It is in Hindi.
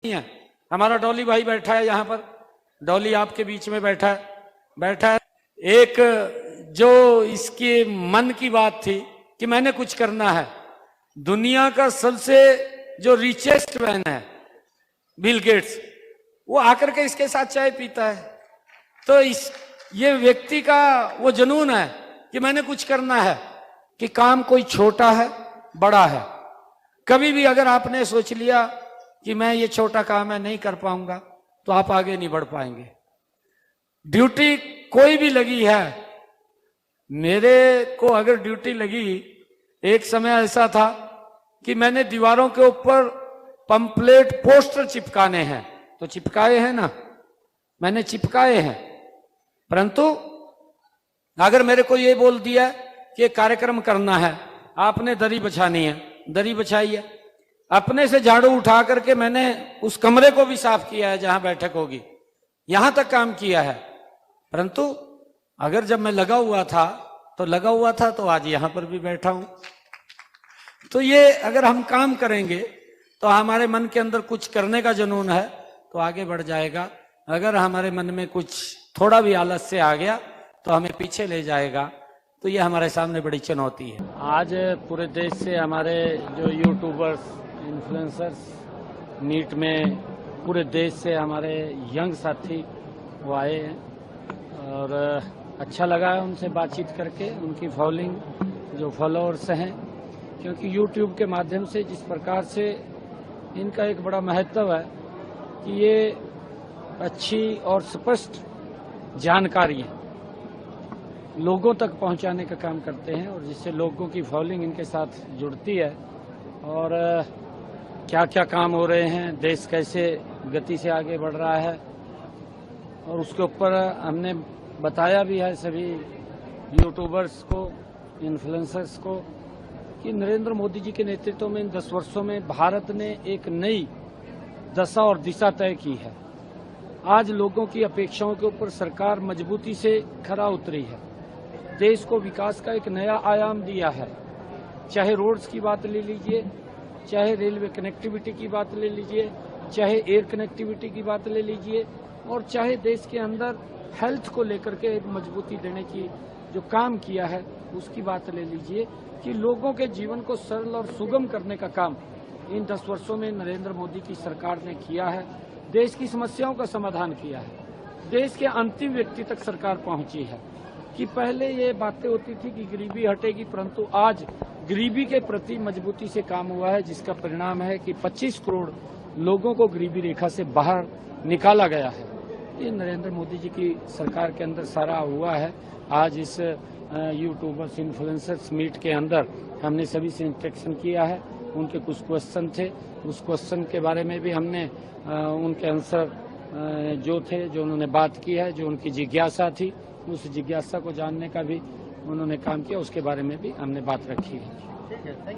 है। हमारा डॉली भाई बैठा है यहाँ पर, डॉली आपके बीच में बैठा है। एक जो इसके मन की बात थी कि मैंने कुछ करना है। दुनिया का सबसे जो रिचेस्ट मैन है बिल गेट्स, वो आकर के इसके साथ चाय पीता है। तो ये व्यक्ति का वो जुनून है कि मैंने कुछ करना है, कि काम कोई छोटा है बड़ा है। कभी भी अगर आपने सोच लिया कि मैं ये छोटा काम है नहीं कर पाऊंगा, तो आप आगे नहीं बढ़ पाएंगे। ड्यूटी कोई भी लगी है, मेरे को अगर ड्यूटी लगी, एक समय ऐसा था कि मैंने दीवारों के ऊपर पंपलेट पोस्टर चिपकाने हैं, तो चिपकाए हैं ना, मैंने चिपकाए हैं। परंतु अगर मेरे को ये बोल दिया कि कार्यक्रम करना है, आपने दरी बिछानी है, दरी बिछाई है। अपने से झाड़ू उठा करके मैंने उस कमरे को भी साफ किया है जहां बैठक होगी, यहां तक काम किया है। परंतु अगर जब मैं लगा हुआ था तो आज यहां पर भी बैठा हूं। तो ये अगर हम काम करेंगे तो हमारे मन के अंदर कुछ करने का जुनून है तो आगे बढ़ जाएगा। अगर हमारे मन में कुछ थोड़ा भी आलस्य आ गया तो हमें पीछे ले जाएगा। तो ये हमारे सामने बड़ी चुनौती है। आज पूरे देश से हमारे जो यूट्यूबर्स, इन्फ्लुएंसर्स मीट में पूरे देश से हमारे यंग साथी वो आए हैं और अच्छा लगा है उनसे बातचीत करके। उनकी फॉलोइंग, जो फॉलोअर्स हैं, क्योंकि यूट्यूब के माध्यम से जिस प्रकार से इनका एक बड़ा महत्व है कि ये अच्छी और स्पष्ट जानकारी लोगों तक पहुंचाने का काम करते हैं और जिससे लोगों की फॉलोइंग इनके साथ जुड़ती है और क्या क्या काम हो रहे हैं, देश कैसे गति से आगे बढ़ रहा है, और उसके ऊपर हमने बताया भी है सभी यूट्यूबर्स को, इन्फ्लुएंसर्स को, कि नरेंद्र मोदी जी के नेतृत्व में इन 10 वर्षों में भारत ने एक नई दशा और दिशा तय की है। आज लोगों की अपेक्षाओं के ऊपर सरकार मजबूती से खरा उतरी है, देश को विकास का एक नया आयाम दिया है। चाहे रोड्स की बात ले लीजिए, चाहे रेलवे कनेक्टिविटी की बात ले लीजिए, चाहे एयर कनेक्टिविटी की बात ले लीजिए, और चाहे देश के अंदर हेल्थ को लेकर के एक मजबूती देने की जो काम किया है उसकी बात ले लीजिए, कि लोगों के जीवन को सरल और सुगम करने का काम इन 10 वर्षों में नरेंद्र मोदी की सरकार ने किया है। देश की समस्याओं का समाधान किया है, देश के अंतिम व्यक्ति तक सरकार पहुंची है। कि पहले ये बातें होती थी कि गरीबी हटेगी, परंतु आज गरीबी के प्रति मजबूती से काम हुआ है, जिसका परिणाम है कि 25 करोड़ लोगों को गरीबी रेखा से बाहर निकाला गया है। ये नरेंद्र मोदी जी की सरकार के अंदर सारा हुआ है। आज इस यूट्यूबर्स, इन्फ्लुएंसर्स मीट के अंदर हमने सभी से इंटरेक्शन किया है। उनके कुछ क्वेश्चन थे, उस क्वेश्चन के बारे में भी हमने उनके आंसर जो थे, जो उन्होंने बात की है, जो उनकी जिज्ञासा थी, उस जिज्ञासा को जानने का भी उन्होंने काम किया, उसके बारे में भी हमने बात रखी है।